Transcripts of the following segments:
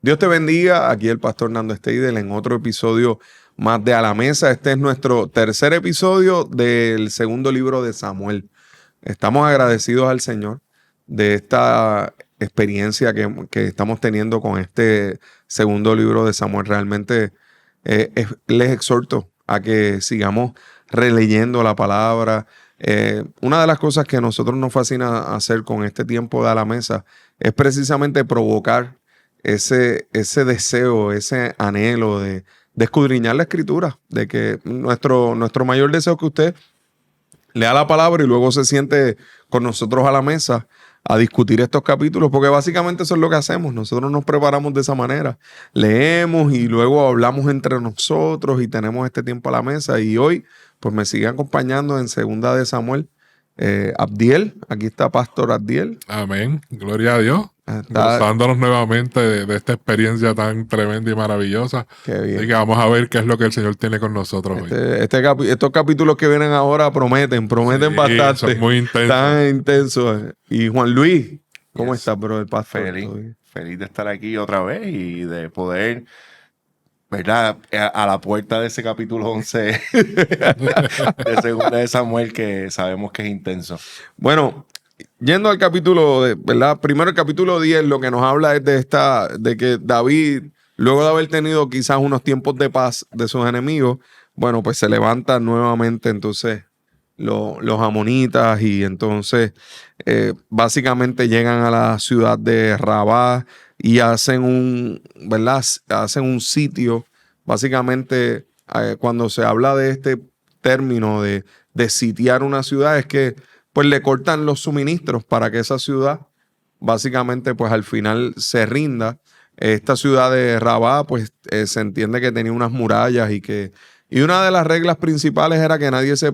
Dios te bendiga. Aquí el pastor Nando Steidel en otro episodio más de A la Mesa. Este es nuestro tercer episodio del segundo libro de Samuel. Estamos agradecidos al Señor de esta experiencia que estamos teniendo con este segundo libro de Samuel. Realmente les exhorto a que sigamos releyendo la palabra. Una de las cosas que a nosotros nos fascina hacer con este tiempo de A la Mesa es precisamente provocar ese deseo, ese anhelo de escudriñar la escritura, de que nuestro mayor deseo es que usted lea la palabra y luego se siente con nosotros a la mesa a discutir estos capítulos, porque básicamente eso es lo que hacemos. Nosotros nos preparamos de esa manera. Leemos y luego hablamos entre nosotros y tenemos este tiempo a la mesa. Y hoy, pues me sigue acompañando en Segunda de Samuel, Abdiel. Aquí está Pastor Abdiel. Amén. Gloria a Dios. Gozándonos nuevamente de esta experiencia tan tremenda y maravillosa. Qué bien. Así que vamos a ver qué es lo que el Señor tiene con nosotros hoy. Estos capítulos que vienen ahora prometen Sí, bastante. son muy intensos. Tan intensos. Y Juan Luis, ¿cómo estás, bro? El pastor. Feliz de estar aquí otra vez y de poder, ¿verdad? A la puerta de ese capítulo 11 de Segunda de Samuel, que sabemos que es intenso. Bueno, yendo al capítulo, ¿verdad? Primero el capítulo 10 lo que nos habla es de que David, luego de haber tenido quizás unos tiempos de paz de sus enemigos, bueno, pues se levantan nuevamente entonces los amonitas y entonces básicamente llegan a la ciudad de Rabá y hacen ¿verdad? Hacen un sitio. Básicamente cuando se habla de este término de sitiar una ciudad es que pues le cortan los suministros para que esa ciudad básicamente pues al final se rinda. Esta ciudad de Rabá pues se entiende que tenía unas murallas y una de las reglas principales era que nadie se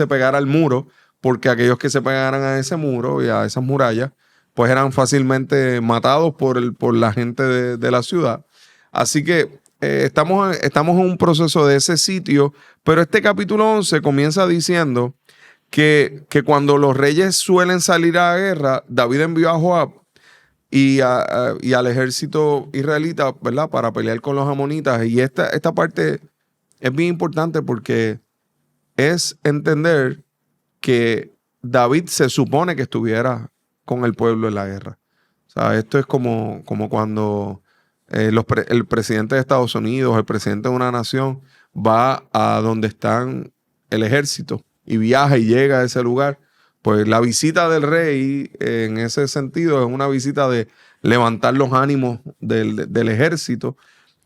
pegara al muro, porque aquellos que se pegaran a ese muro y a esas murallas pues eran fácilmente matados por la gente de la ciudad. Así que estamos en un proceso de ese sitio, pero este capítulo 11 comienza diciendo que cuando los reyes suelen salir a la guerra, David envió a Joab y al ejército israelita, ¿verdad? Para pelear con los amonitas. Y esta parte es bien importante porque es entender que David se supone que estuviera con el pueblo en la guerra. O sea, esto es como cuando el presidente de Estados Unidos, el presidente de una nación, va a donde están el ejército y viaja y llega a ese lugar. Pues la visita del rey en ese sentido es una visita de levantar los ánimos del ejército.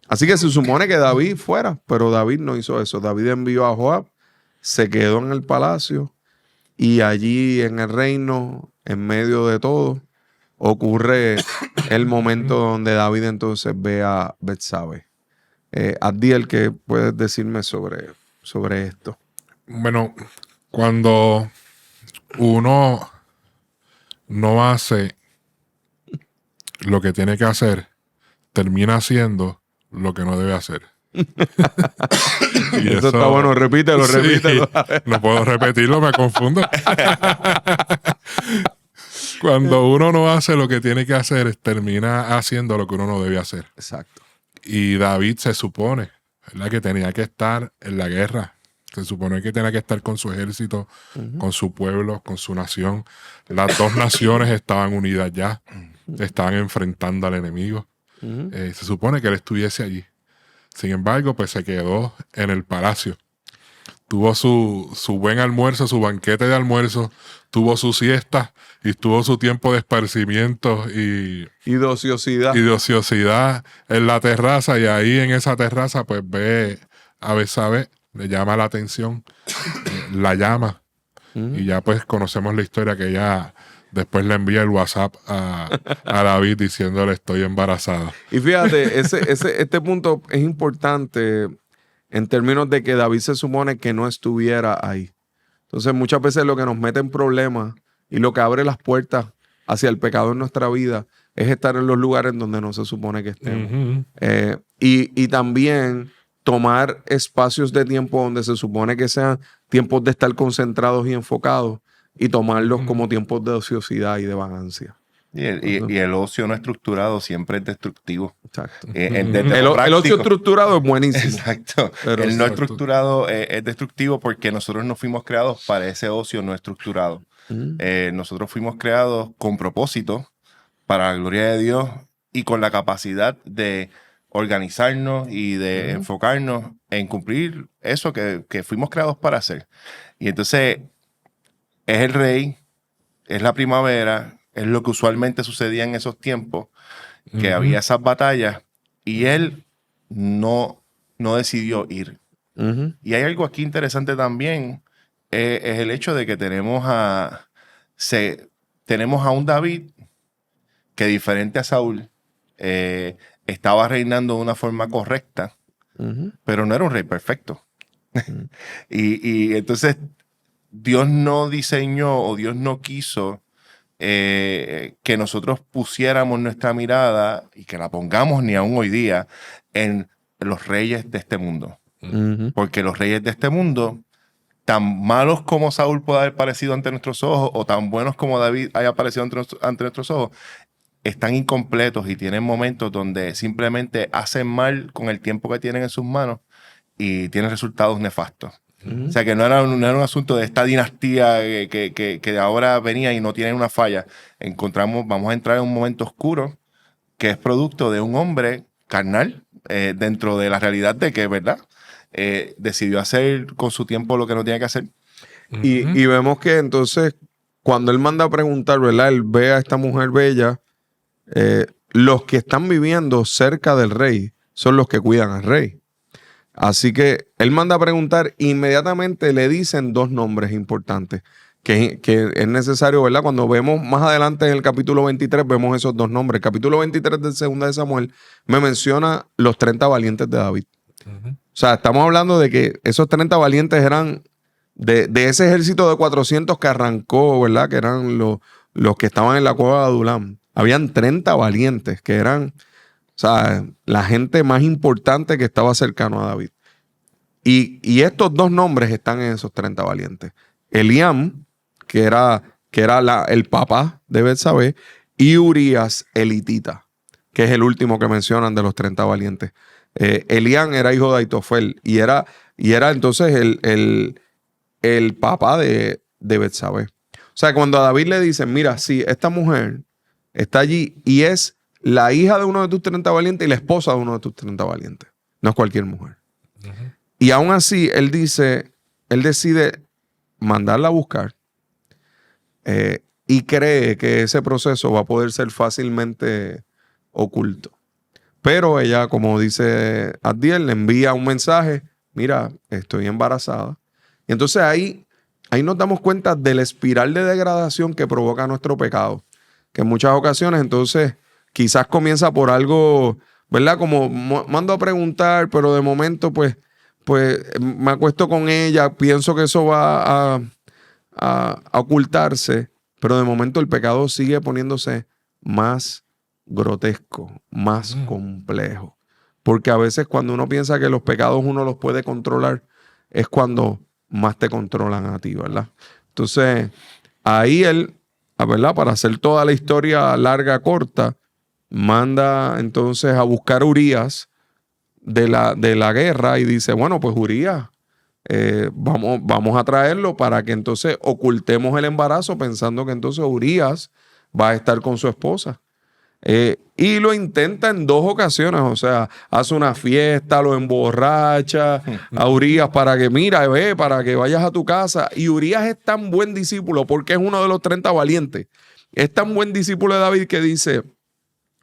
Así que se supone que David fuera, pero David no hizo eso. David envió a Joab, se quedó en el palacio y allí en el reino, en medio de todo, ocurre el momento donde David entonces ve a Betsabe. Abdiel, ¿qué puedes decirme sobre esto? Bueno, cuando uno no hace lo que tiene que hacer, termina haciendo lo que no debe hacer. Y eso está bueno, repítelo. No puedo repetirlo, me confundo. Cuando uno no hace lo que tiene que hacer, termina haciendo lo que uno no debe hacer. Exacto. Y David se supone, ¿verdad?, que tenía que estar en la guerra. Se supone que tenía que estar con su ejército, con su pueblo, con su nación. Las dos naciones estaban unidas ya. Estaban enfrentando al enemigo. Se supone que él estuviese allí. Sin embargo, pues se quedó en el palacio. Tuvo su buen almuerzo, su banquete de almuerzo, tuvo su siesta y tuvo su tiempo de esparcimiento y de ociosidad. Y de ociosidad en la terraza. Y ahí en esa terraza pues ve a Betsabe, le llama la atención, la llama. Y ya pues conocemos la historia que ella después le envía el WhatsApp a David diciéndole estoy embarazada. Y fíjate, este punto es importante en términos de que David se supone que no estuviera ahí. Entonces muchas veces lo que nos mete en problemas y lo que abre las puertas hacia el pecado en nuestra vida es estar en los lugares donde no se supone que estemos. Y también tomar espacios de tiempo donde se supone que sean tiempos de estar concentrados y enfocados y tomarlos como tiempos de ociosidad y de vagancia. Y el ocio no estructurado siempre es destructivo. Exacto. Desde El lo ocio práctico. estructurado es buenísimo. Exacto. Pero el no exacto. estructurado es destructivo porque nosotros no fuimos creados para ese ocio no estructurado. Nosotros fuimos creados con propósito, para la gloria de Dios y con la capacidad de organizarnos y de enfocarnos en cumplir eso que fuimos creados para hacer. Y entonces es el rey, es la primavera, es lo que usualmente sucedía en esos tiempos, que había esas batallas y él no decidió ir. Ujú. Y hay algo aquí interesante también, es el hecho de que tenemos a un David que, diferente a Saúl, estaba reinando de una forma correcta, Ujú. pero no era un rey perfecto. Mm. Y entonces Dios no diseñó o Dios no quiso que nosotros pusiéramos nuestra mirada y que la pongamos ni aún hoy día en los reyes de este mundo. Ujú. Porque los reyes de este mundo, tan malos como Saúl puede haber parecido ante nuestros ojos o tan buenos como David haya parecido ante nuestros ojos, están incompletos y tienen momentos donde simplemente hacen mal con el tiempo que tienen en sus manos y tienen resultados nefastos. O sea, que no era un asunto de esta dinastía que ahora venía y no tiene una falla. Vamos a entrar en un momento oscuro que es producto de un hombre carnal dentro de la realidad de que, ¿verdad? Decidió hacer con su tiempo lo que no tenía que hacer. Y vemos que entonces, cuando él manda a preguntar, ¿verdad? Él ve a esta mujer bella. Los que están viviendo cerca del rey son los que cuidan al rey. Así que él manda a preguntar, inmediatamente le dicen dos nombres importantes que es necesario, ¿verdad? Cuando vemos más adelante en el capítulo 23, vemos esos dos nombres. El capítulo 23 de Segunda de Samuel me menciona los 30 valientes de David. O sea, estamos hablando de que esos 30 valientes eran de ese ejército de 400 que arrancó, ¿verdad? Que eran los que estaban en la cueva de Adulam. Habían 30 valientes que eran, o sea, la gente más importante que estaba cercano a David. Y estos dos nombres están en esos 30 valientes. Eliam, que era el papá de Betsabé, y Urías, el hitita, que es el último que mencionan de los 30 valientes. Eliam era hijo de Aitofel y era entonces el papá de Betsabé. O sea, cuando a David le dicen, mira, sí, esta mujer está allí y es la hija de uno de tus 30 valientes y la esposa de uno de tus 30 valientes. No es cualquier mujer. Y aún así, él decide mandarla a buscar y cree que ese proceso va a poder ser fácilmente oculto. Pero ella, como dice Abdiel, le envía un mensaje, mira, estoy embarazada. Y entonces ahí nos damos cuenta del espiral de degradación que provoca nuestro pecado. Que en muchas ocasiones entonces quizás comienza por algo, ¿verdad? Como mando a preguntar, pero de momento pues me acuesto con ella, pienso que eso va a ocultarse, pero de momento el pecado sigue poniéndose más grotesco, más complejo. Porque a veces cuando uno piensa que los pecados uno los puede controlar, es cuando más te controlan a ti, ¿verdad? Entonces, ahí él, ¿verdad? Para hacer toda la historia larga, corta, manda entonces a buscar a Urías de la guerra y dice, bueno, pues Urías, vamos a traerlo para que entonces ocultemos el embarazo pensando que entonces Urías va a estar con su esposa. Y lo intenta en dos ocasiones, o sea, hace una fiesta, lo emborracha a Urías para que, mira, ve, para que vayas a tu casa. Y Urías es tan buen discípulo porque es uno de los 30 valientes. Es tan buen discípulo de David que dice,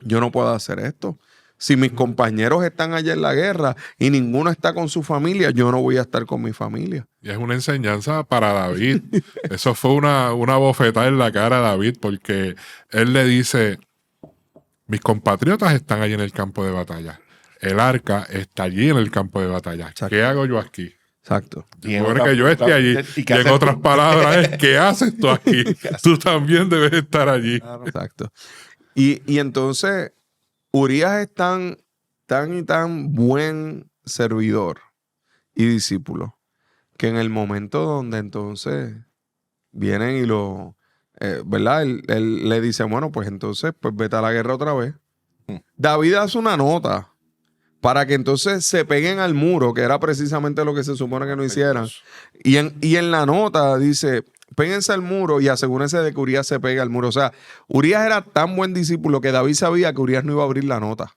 yo no puedo hacer esto. Si mis compañeros están allá en la guerra y ninguno está con su familia, yo no voy a estar con mi familia. Y es una enseñanza para David. Eso fue una bofetada en la cara a David porque él le dice, mis compatriotas están allí en el campo de batalla. El arca está allí en el campo de batalla. Exacto. ¿Qué hago yo aquí? Exacto. Supone que yo esté allí. Y en otras palabras es, ¿qué haces tú aquí? Tú también debes estar allí. Exacto. Y entonces, Urías es tan y tan buen servidor y discípulo que en el momento donde entonces vienen y ¿verdad? Él le dice, bueno, pues entonces, pues vete a la guerra otra vez. Mm. David hace una nota para que entonces se peguen al muro, que era precisamente lo que se supone que no hicieran. Y en la nota dice, péguense al muro y asegúrense de que Urías se pegue al muro. O sea, Urías era tan buen discípulo que David sabía que Urías no iba a abrir la nota.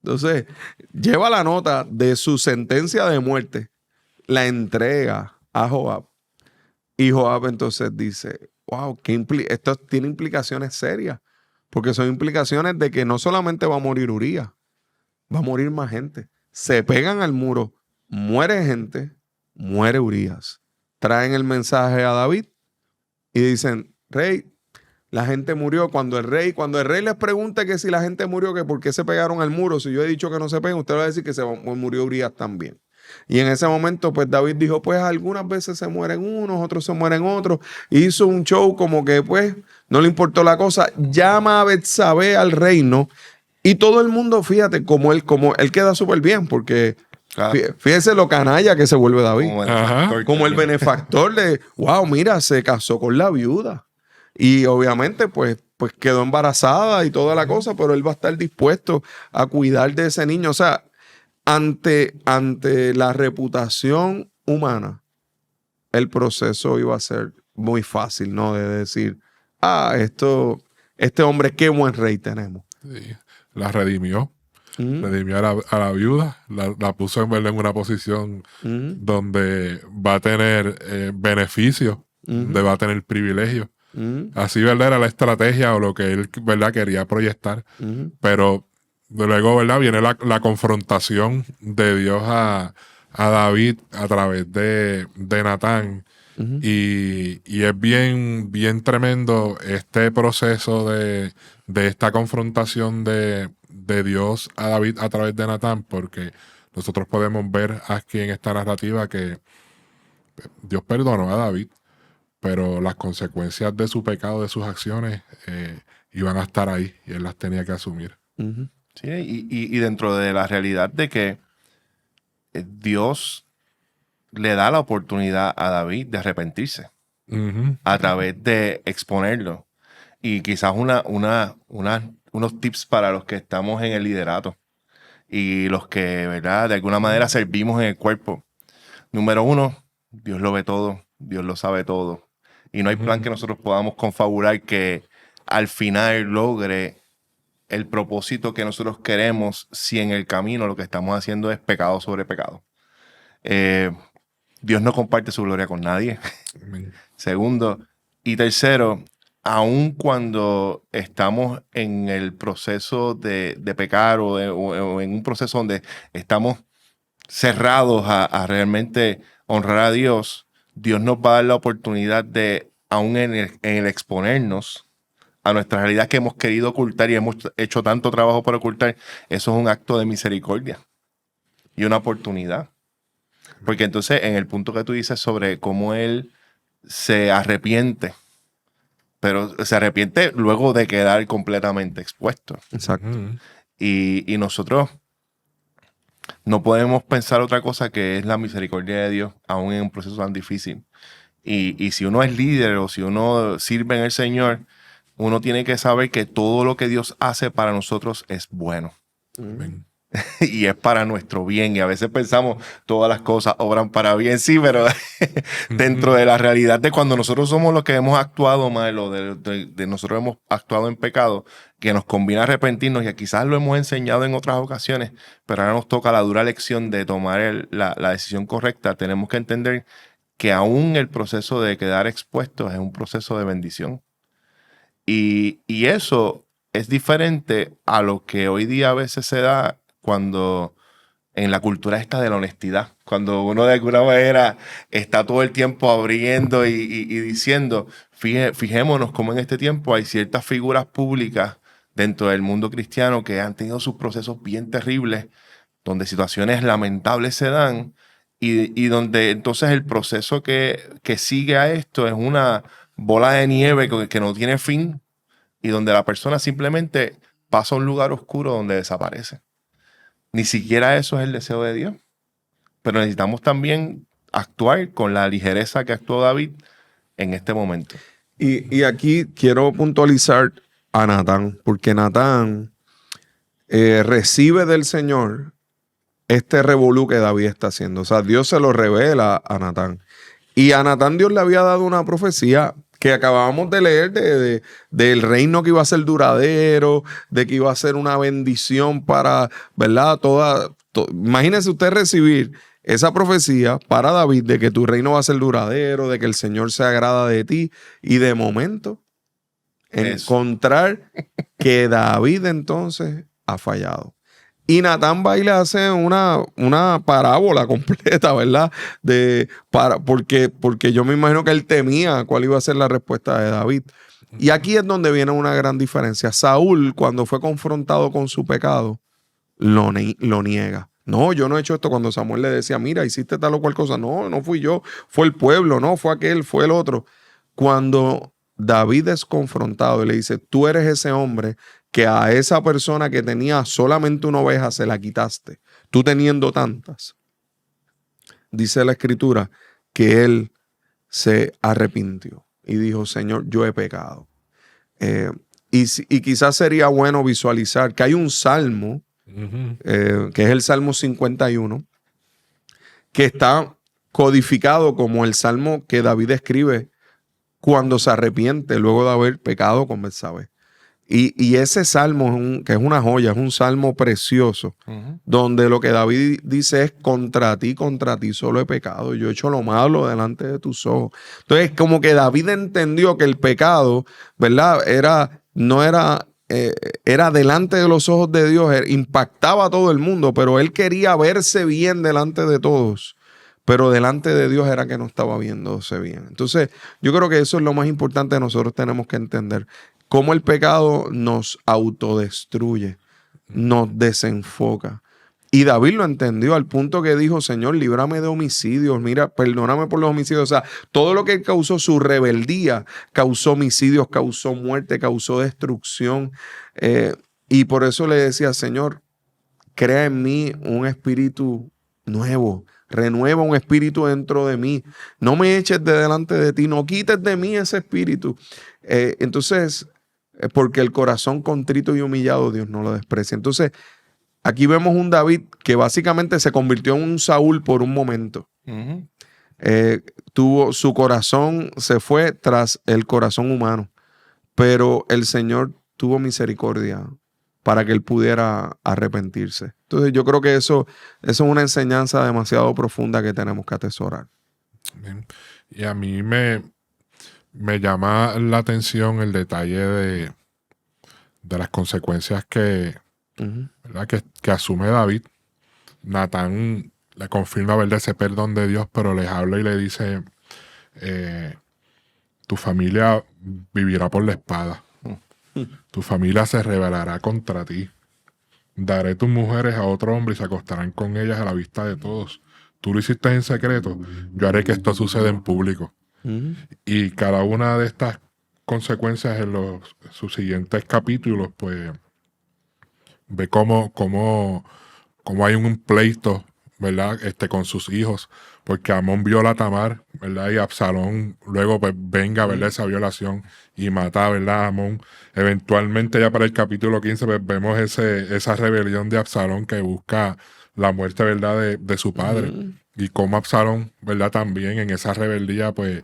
Entonces, lleva la nota de su sentencia de muerte, la entrega a Joab. Y Joab entonces dice, wow, esto tiene implicaciones serias. Porque son implicaciones de que no solamente va a morir Urías, va a morir más gente. Se pegan al muro, muere gente, muere Urías. Traen el mensaje a David y dicen, rey, la gente murió. Cuando el rey les pregunte que si la gente murió, que por qué se pegaron al muro, si yo he dicho que no se peguen, usted va a decir que se murió Urías también. Y en ese momento, pues David dijo, pues algunas veces se mueren unos, otros se mueren otros. Hizo un show como que, pues, no le importó la cosa. Llama a Betsabé al reino. Y todo el mundo, fíjate, como él queda súper bien, porque Claro. fíjese lo canalla que se vuelve David. Como Ajá. Como el benefactor de, wow, mira, se casó con la viuda. Y obviamente, pues quedó embarazada y toda la cosa, pero él va a estar dispuesto a cuidar de ese niño. O sea, ante la reputación humana, el proceso iba a ser muy fácil, ¿no? De decir, este hombre, qué buen rey tenemos. Sí. La redimió. Mm, Redimió a la viuda. La puso en verdad en una posición mm, donde va a tener beneficios, donde va a tener privilegios. mm, Así, ¿verdad? Era la estrategia o lo que él, ¿verdad? Quería proyectar. mm, Pero luego, ¿verdad? Viene la confrontación de Dios a David a través de Natán. mm, Y es bien, bien tremendo este proceso de esta confrontación de Dios a David a través de Natán, porque nosotros podemos ver aquí en esta narrativa que Dios perdonó a David, pero las consecuencias de su pecado, de sus acciones, iban a estar ahí y él las tenía que asumir. mm, Sí, y dentro de la realidad de que Dios le da la oportunidad a David de arrepentirse Ujú. a través de exponerlo. Y quizás unos tips para los que estamos en el liderato y los que, ¿verdad? De alguna manera servimos en el cuerpo. Número uno, Dios lo ve todo, Dios lo sabe todo. Y no hay plan que nosotros podamos confabular que al final logre el propósito que nosotros queremos si en el camino lo que estamos haciendo es pecado sobre pecado. Dios no comparte su gloria con nadie. Amén. Segundo. Y tercero, aun cuando estamos en el proceso de pecar o en un proceso donde estamos cerrados a realmente honrar a Dios, Dios nos va a dar la oportunidad de, aún en el exponernos a nuestra realidad que hemos querido ocultar y hemos hecho tanto trabajo para ocultar, eso es un acto de misericordia y una oportunidad. Porque entonces, en el punto que tú dices sobre cómo Él se arrepiente, pero se arrepiente luego de quedar completamente expuesto. exacto. Ujú. Y nosotros no podemos pensar otra cosa que es la misericordia de Dios, aún en un proceso tan difícil. Y si uno es líder o si uno sirve en el Señor, uno tiene que saber que todo lo que Dios hace para nosotros es bueno. Amén. Y es para nuestro bien. Y a veces pensamos todas las cosas obran para bien, sí, pero dentro de la realidad de cuando nosotros somos los que hemos actuado mal o de nosotros hemos actuado en pecado, que nos conviene arrepentirnos y quizás lo hemos enseñado en otras ocasiones, pero ahora nos toca la dura lección de tomar la decisión correcta. Tenemos que entender que aún el proceso de quedar expuestos es un proceso de bendición. Y eso es diferente a lo que hoy día a veces se da cuando en la cultura esta de la honestidad, cuando uno de alguna manera está todo el tiempo abriendo y diciendo, fijémonos cómo en este tiempo hay ciertas figuras públicas dentro del mundo cristiano que han tenido sus procesos bien terribles, donde situaciones lamentables se dan y donde entonces el proceso que sigue a esto es una bola de nieve que no tiene fin y donde la persona simplemente pasa a un lugar oscuro donde desaparece. Ni siquiera eso es el deseo de Dios. Pero necesitamos también actuar con la ligereza que actuó David en este momento. Y aquí quiero puntualizar a Natán, porque Natán recibe del Señor este revolú que David está haciendo. O sea, Dios se lo revela a Natán. Y a Natán Dios le había dado una profecía que acabábamos de leer del reino que iba a ser duradero, de que iba a ser una bendición para, ¿verdad? Imagínese usted recibir esa profecía para David de que tu reino va a ser duradero, de que el Señor se agrada de ti, y de momento encontrar que David entonces ha fallado. Y Natán va y le hace una parábola completa, ¿verdad? Porque yo me imagino que él temía cuál iba a ser la respuesta de David. Y aquí es donde viene una gran diferencia. Saúl, cuando fue confrontado con su pecado, lo niega. No, yo no he hecho esto. Cuando Samuel le decía, mira, hiciste tal o cual cosa. No, no fui yo. Fue el pueblo, no, fue aquel, fue el otro. Cuando David es confrontado y le dice, tú eres ese hombre que a esa persona que tenía solamente una oveja se la quitaste, tú teniendo tantas. Dice la escritura que él se arrepintió y dijo, Señor, yo he pecado. Y quizás sería bueno visualizar que hay un salmo, que es el Salmo 51, que está codificado como el salmo que David escribe cuando se arrepiente luego de haber pecado con Betsabé. Y ese salmo, que es una joya, es un salmo precioso, donde lo que David dice es, contra ti solo he pecado, yo he hecho lo malo delante de tus ojos. Entonces, como que David entendió que el pecado, ¿verdad? Era delante de los ojos de Dios, impactaba a todo el mundo, pero él quería verse bien delante de todos. Pero delante de Dios era que no estaba viéndose bien. Entonces, yo creo que eso es lo más importante que nosotros tenemos que entender. Cómo el pecado nos autodestruye, nos desenfoca. Y David lo entendió al punto que dijo, Señor, líbrame de homicidios. Mira, perdóname por los homicidios. O sea, todo lo que causó su rebeldía, causó homicidios, causó muerte, causó destrucción. Y por eso le decía, Señor, crea en mí un espíritu nuevo. Renueva un espíritu dentro de mí. No me eches de delante de ti. No quites de mí ese espíritu. Entonces, porque el corazón contrito y humillado Dios no lo desprecia. Entonces, aquí vemos un David que básicamente se convirtió en un Saúl por un momento. Su corazón se fue tras el corazón humano, pero el Señor tuvo misericordia para que él pudiera arrepentirse. Entonces yo creo que eso es una enseñanza demasiado profunda que tenemos que atesorar. Bien. Y a mí me llama la atención el detalle de las consecuencias ¿verdad? que asume David. Natán le confirma ver ese perdón de Dios, pero les habla y le dice, tu familia vivirá por la espada. Tu familia se rebelará contra ti. Daré tus mujeres a otro hombre y se acostarán con ellas a la vista de todos. Tú lo hiciste en secreto, yo haré que esto suceda en público. Y cada una de estas consecuencias en sus siguientes capítulos, pues, ve cómo hay un pleito, ¿verdad? Con sus hijos, porque Amón viola a Tamar, ¿verdad? Y Absalón luego pues, venga, ¿verdad? Esa violación y mata, ¿verdad? A Amón. Eventualmente ya para el capítulo 15 pues, vemos esa rebelión de Absalón que busca la muerte, ¿verdad? De su padre. Y cómo Absalón, ¿verdad? También en esa rebeldía pues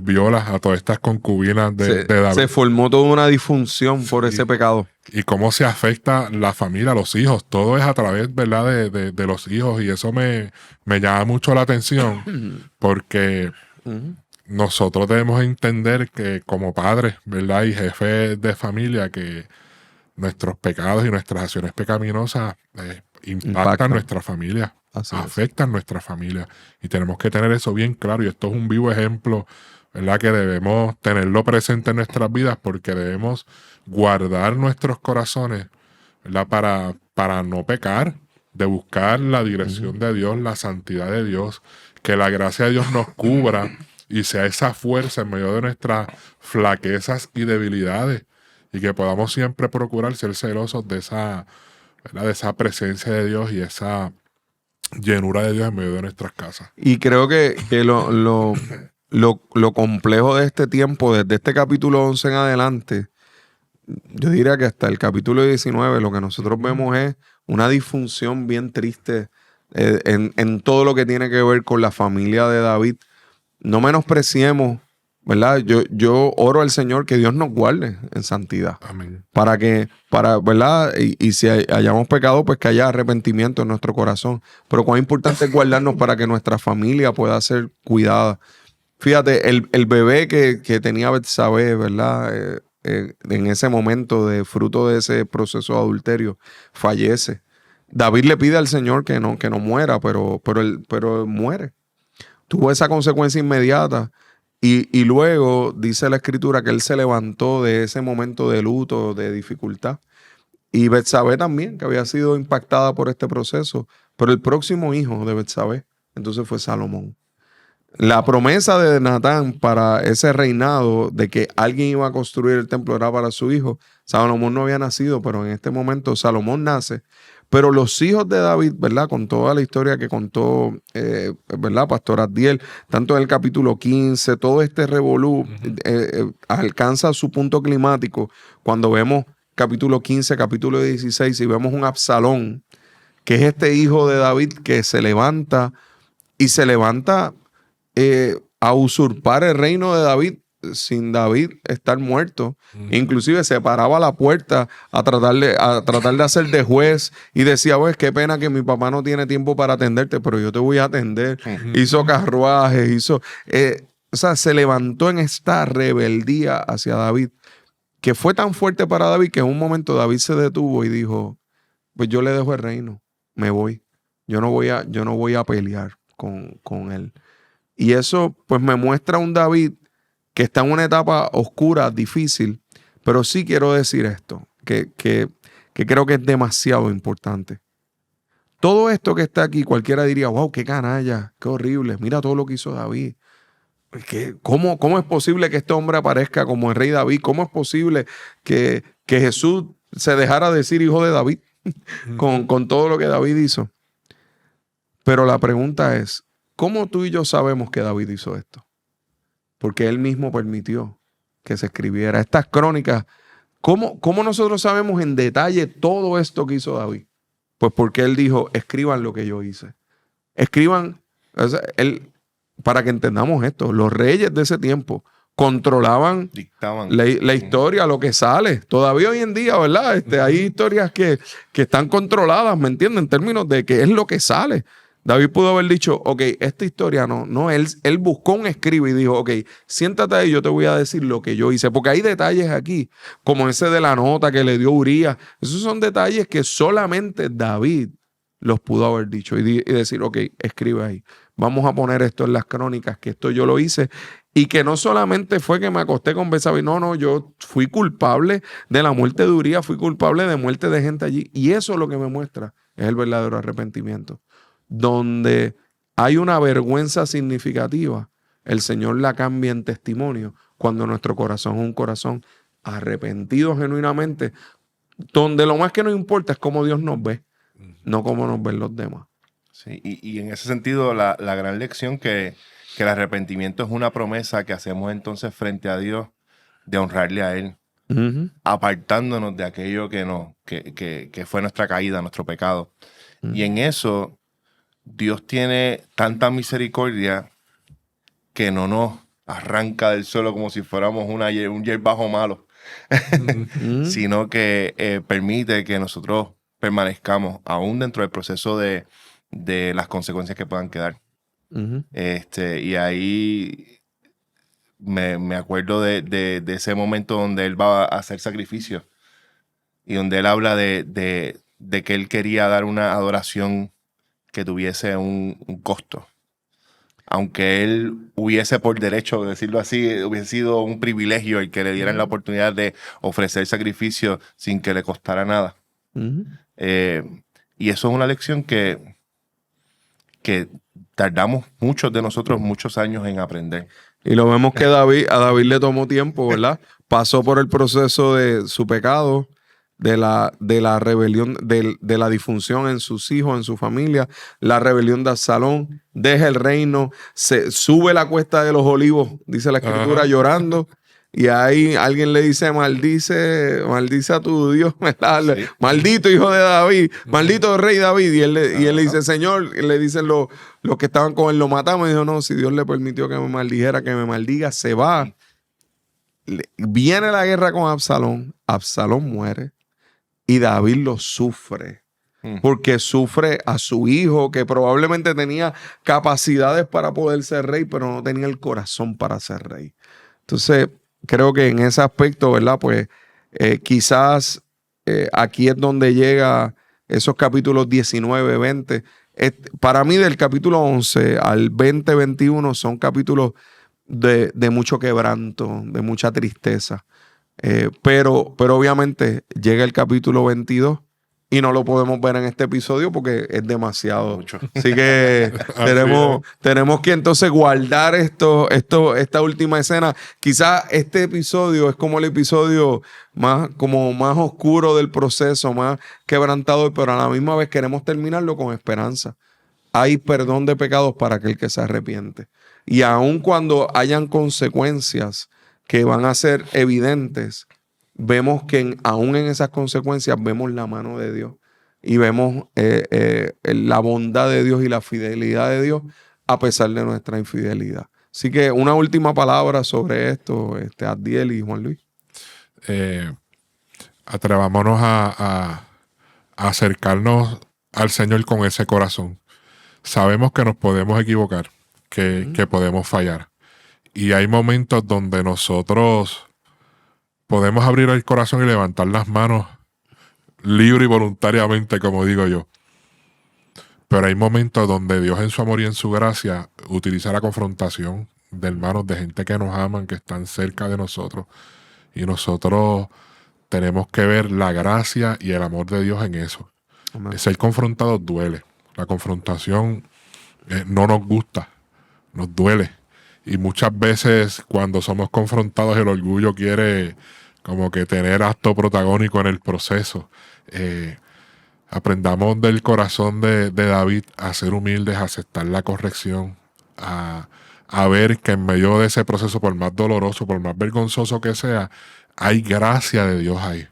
viola a todas estas concubinas de David. Se formó toda una disfunción por ese pecado. Y cómo se afecta la familia, los hijos. Todo es a través, ¿verdad? de los hijos. Y eso me llama mucho la atención porque nosotros debemos entender que como padres, ¿verdad? Y jefes de familia, que nuestros pecados y nuestras acciones pecaminosas impactan nuestra familia. Afectan nuestra familia. Y tenemos que tener eso bien claro. Y esto es un vivo ejemplo, ¿verdad? Que debemos tenerlo presente en nuestras vidas porque debemos guardar nuestros corazones, ¿verdad? Para no pecar, de buscar la dirección de Dios, la santidad de Dios, que la gracia de Dios nos cubra y sea esa fuerza en medio de nuestras flaquezas y debilidades y que podamos siempre procurar ser celosos de esa, ¿verdad? De esa presencia de Dios y esa llenura de Dios en medio de nuestras casas. Y creo que lo complejo de este tiempo, desde este capítulo 11 en adelante, yo diría que hasta el capítulo 19, lo que nosotros vemos es una disfunción bien triste en todo lo que tiene que ver con la familia de David. No menospreciemos, ¿verdad? Yo oro al Señor que Dios nos guarde en santidad. Amén. ¿Verdad? Y si hayamos pecado, pues que haya arrepentimiento en nuestro corazón. Pero cuán importante es guardarnos para que nuestra familia pueda ser cuidada. Fíjate, el bebé que tenía Betsabé, ¿verdad? En ese momento, de fruto de ese proceso de adulterio, fallece. David le pide al Señor que no muera, pero él muere. Tuvo esa consecuencia inmediata. Y luego dice la Escritura que él se levantó de ese momento de luto, de dificultad. Y Betsabé también, que había sido impactada por este proceso. Pero el próximo hijo de Betsabé, entonces fue Salomón. La promesa de Natán para ese reinado de que alguien iba a construir el templo era para su hijo. Salomón no había nacido, pero en este momento Salomón nace. Pero los hijos de David, ¿verdad? Con toda la historia que contó, ¿verdad? Pastor Abdiel, tanto en el capítulo 15, todo este revolú alcanza su punto climático cuando vemos capítulo 15, capítulo 16 y vemos un Absalón, que es este hijo de David que se levanta a usurpar el reino de David sin David estar muerto. Inclusive se paraba a la puerta a tratar de hacer de juez y decía, pues qué pena que mi papá no tiene tiempo para atenderte, pero yo te voy a atender. Hizo carruajes, o sea, se levantó en esta rebeldía hacia David, que fue tan fuerte para David que en un momento David se detuvo y dijo, pues yo le dejo el reino, me voy. Yo no voy a pelear con él. Y eso pues me muestra un David que está en una etapa oscura, difícil, pero sí quiero decir esto, que creo que es demasiado importante. Todo esto que está aquí, cualquiera diría, wow, qué canalla, qué horrible, mira todo lo que hizo David. ¿Cómo es posible que este hombre aparezca como el rey David? ¿Cómo es posible que Jesús se dejara decir hijo de David con todo lo que David hizo? Pero la pregunta es, ¿cómo tú y yo sabemos que David hizo esto? Porque él mismo permitió que se escribiera estas crónicas. ¿Cómo nosotros sabemos en detalle todo esto que hizo David? Pues porque él dijo, escriban lo que yo hice. Escriban, o sea, para que entendamos esto, los reyes de ese tiempo controlaban, dictaban la historia, lo que sale. Todavía hoy en día, ¿verdad? Hay historias que están controladas, ¿me entienden? En términos de que es lo que sale. David pudo haber dicho, ok, esta historia no, él buscó un escriba y dijo, ok, siéntate ahí, yo te voy a decir lo que yo hice, porque hay detalles aquí, como ese de la nota que le dio Urías, esos son detalles que solamente David los pudo haber dicho y decir, ok, escribe ahí, vamos a poner esto en las crónicas, que esto yo lo hice, y que no solamente fue que me acosté con Betsabé, no, yo fui culpable de la muerte de Urías, fui culpable de muerte de gente allí, y eso es lo que me muestra, es el verdadero arrepentimiento. Donde hay una vergüenza significativa, el Señor la cambia en testimonio cuando nuestro corazón es un corazón arrepentido genuinamente, donde lo más que nos importa es cómo Dios nos ve, no cómo nos ven los demás. Sí, y en ese sentido, la gran lección que el arrepentimiento es una promesa que hacemos entonces frente a Dios de honrarle a Él, apartándonos de aquello que fue nuestra caída, nuestro pecado. Y en eso Dios tiene tanta misericordia que no nos arranca del suelo como si fuéramos un hierbajo malo, sino que permite que nosotros permanezcamos aún dentro del proceso de las consecuencias que puedan quedar. Y ahí me acuerdo de ese momento donde él va a hacer sacrificio y donde él habla de que él quería dar una adoración que tuviese un costo. Aunque él hubiese por derecho, decirlo así, hubiese sido un privilegio el que le dieran la oportunidad de ofrecer sacrificio sin que le costara nada. Y eso es una lección que tardamos muchos de nosotros muchos años en aprender. Y lo vemos que a David le tomó tiempo, ¿verdad? Pasó por el proceso de su pecado, de la rebelión, de la disfunción en sus hijos, en su familia, la rebelión de Absalón, deja el reino, se sube la cuesta de los olivos, dice la escritura, Ajá. llorando. Y ahí alguien le dice, maldice a tu Dios, ¿verdad? Sí. Maldito hijo de David, maldito rey David. Y él le dice, Ajá. Señor, le dicen los que estaban con él, lo matamos. Y dijo, no, si Dios le permitió que me maldijera, que me maldiga, se va. Viene la guerra con Absalón, Absalón muere y David lo sufre. Porque sufre a su hijo, que probablemente tenía capacidades para poder ser rey, pero no tenía el corazón para ser rey. Entonces, creo que en ese aspecto, ¿verdad? Pues quizás aquí es donde llega esos capítulos 19, 20. Para mí, del capítulo 11 al 20, 21 son capítulos de mucho quebranto, de mucha tristeza. Pero obviamente llega el capítulo 22 y no lo podemos ver en este episodio porque es demasiado. Mucho. Así que tenemos que entonces guardar esta última escena. Quizás este episodio es como el episodio más oscuro del proceso, más quebrantado, pero a la misma vez queremos terminarlo con esperanza. Hay perdón de pecados para aquel que se arrepiente. Y aun cuando hayan consecuencias que van a ser evidentes, vemos que aún en esas consecuencias vemos la mano de Dios y vemos la bondad de Dios y la fidelidad de Dios a pesar de nuestra infidelidad. Así que una última palabra sobre esto, Abdiel y Juan Luis. Atrevámonos a acercarnos al Señor con ese corazón. Sabemos que nos podemos equivocar, que podemos fallar. Y hay momentos donde nosotros podemos abrir el corazón y levantar las manos libre y voluntariamente, como digo yo. Pero hay momentos donde Dios en su amor y en su gracia utiliza la confrontación de hermanos, de gente que nos aman, que están cerca de nosotros. Y nosotros tenemos que ver la gracia y el amor de Dios en eso. Amén. Ser confrontados duele. La confrontación no nos gusta, nos duele. Y muchas veces cuando somos confrontados el orgullo quiere como que tener acto protagónico en el proceso. Aprendamos del corazón de David a ser humildes, a aceptar la corrección, a ver que en medio de ese proceso, por más doloroso, por más vergonzoso que sea, hay gracia de Dios ahí.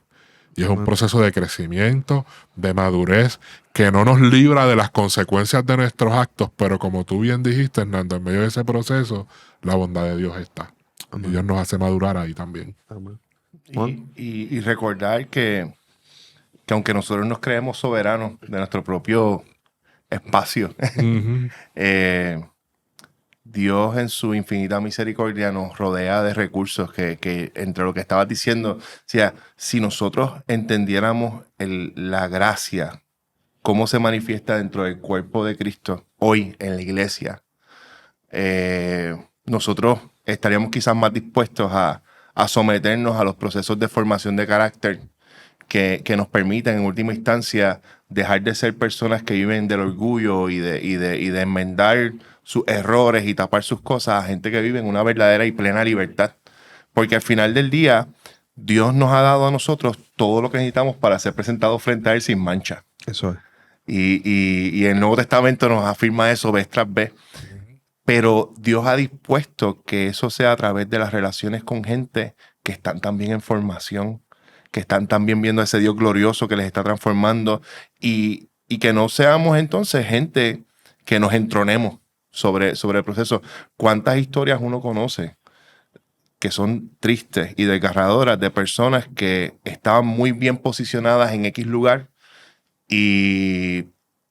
Y es un proceso de crecimiento, de madurez, que no nos libra de las consecuencias de nuestros actos, pero como tú bien dijiste, Hernando, en medio de ese proceso, la bondad de Dios está. Y Dios nos hace madurar ahí también. Amén. Y recordar que aunque nosotros nos creemos soberanos de nuestro propio espacio, Dios en su infinita misericordia nos rodea de recursos que entre lo que estabas diciendo, o sea, si nosotros entendiéramos la gracia, cómo se manifiesta dentro del cuerpo de Cristo hoy en la iglesia, nosotros estaríamos quizás más dispuestos a someternos a los procesos de formación de carácter que nos permitan en última instancia dejar de ser personas que viven del orgullo y de enmendar sus errores y tapar sus cosas a gente que vive en una verdadera y plena libertad. Porque al final del día, Dios nos ha dado a nosotros todo lo que necesitamos para ser presentados frente a Él sin mancha. Eso es. Y el Nuevo Testamento nos afirma eso vez tras vez. Pero Dios ha dispuesto que eso sea a través de las relaciones con gente que están también en formación, que están también viendo a ese Dios glorioso que les está transformando y que no seamos entonces gente que nos entronemos sobre el proceso. ¿Cuántas historias uno conoce que son tristes y desgarradoras de personas que estaban muy bien posicionadas en X lugar y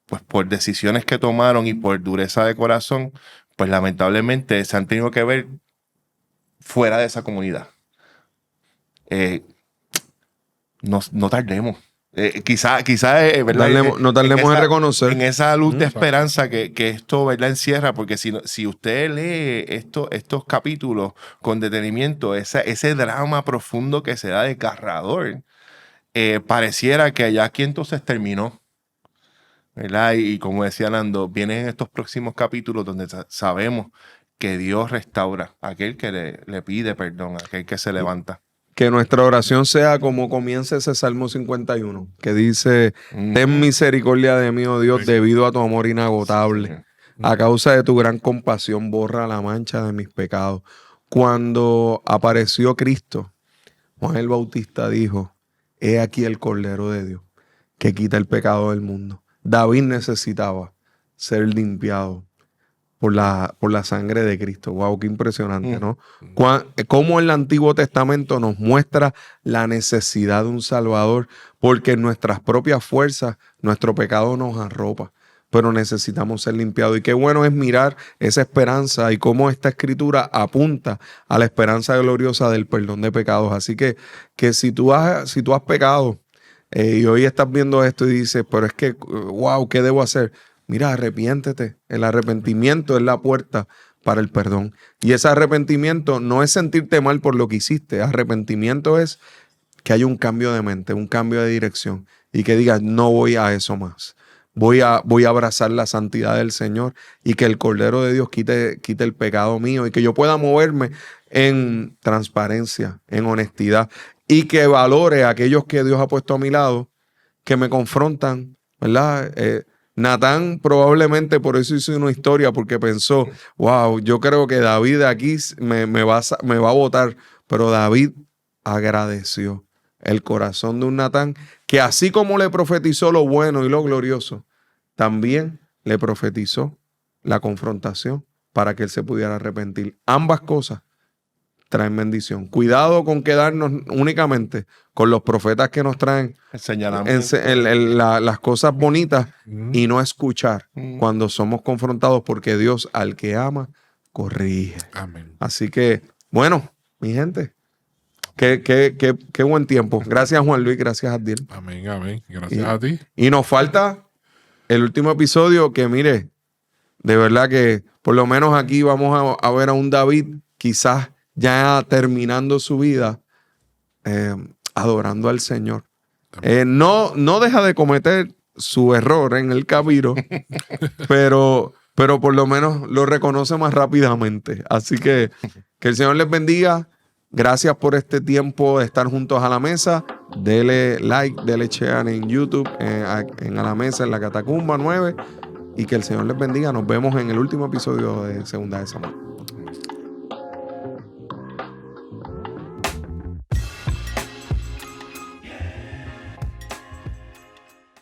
pues por decisiones que tomaron y por dureza de corazón, pues lamentablemente se han tenido que ver fuera de esa comunidad? No tardemos. Quizá ¿verdad? No tardemos en reconocer. En esa luz de esperanza que esto, ¿verdad?, encierra, porque si usted lee estos capítulos con detenimiento, ese drama profundo que se da desgarrador, pareciera que allá aquí entonces terminó, ¿verdad? Y como decía Nando, vienen estos próximos capítulos donde sabemos que Dios restaura a aquel que le pide perdón, a aquel que se levanta. que nuestra oración sea como comienza ese Salmo 51, que dice, ten misericordia de mí, oh Dios, debido a tu amor inagotable. A causa de tu gran compasión, borra la mancha de mis pecados. Cuando apareció Cristo, Juan el Bautista dijo, he aquí el Cordero de Dios, que quita el pecado del mundo. David necesitaba ser limpiado por la sangre de Cristo. Wow, qué impresionante, ¿no? Cómo el Antiguo Testamento nos muestra la necesidad de un Salvador, porque en nuestras propias fuerzas, nuestro pecado nos arropa, pero necesitamos ser limpiados. Y qué bueno es mirar esa esperanza y cómo esta escritura apunta a la esperanza gloriosa del perdón de pecados. Así que si tú has pecado y hoy estás viendo esto y dices, pero es que, wow, ¿qué debo hacer? Mira, arrepiéntete. El arrepentimiento es la puerta para el perdón. Y ese arrepentimiento no es sentirte mal por lo que hiciste. Arrepentimiento es que haya un cambio de mente, un cambio de dirección y que digas, no voy a eso más. Voy a abrazar la santidad del Señor y que el Cordero de Dios quite el pecado mío y que yo pueda moverme en transparencia, en honestidad y que valore a aquellos que Dios ha puesto a mi lado, que me confrontan, ¿verdad? Natán probablemente por eso hizo una historia, porque pensó, wow, yo creo que David aquí me va a votar, pero David agradeció el corazón de un Natán que así como le profetizó lo bueno y lo glorioso, también le profetizó la confrontación para que él se pudiera arrepentir. Ambas cosas traen bendición. Cuidado con quedarnos únicamente con los profetas que nos traen las cosas bonitas y no escuchar cuando somos confrontados, porque Dios al que ama, corrige. Amén. Así que, bueno, mi gente, qué buen tiempo. Gracias, Juan Luis, gracias, Abdiel. Amén, amén. Gracias a ti. Y nos falta el último episodio que, mire, de verdad que por lo menos aquí vamos a ver a un David quizás ya terminando su vida adorando al Señor. No deja de cometer su error en el camino, pero por lo menos lo reconoce más rápidamente. Así que el Señor les bendiga. Gracias por este tiempo de estar juntos a la mesa. Dele like, dele share en YouTube, en A la Mesa, en la Catacumba 9. Y que el Señor les bendiga. Nos vemos en el último episodio de Segunda de Samuel.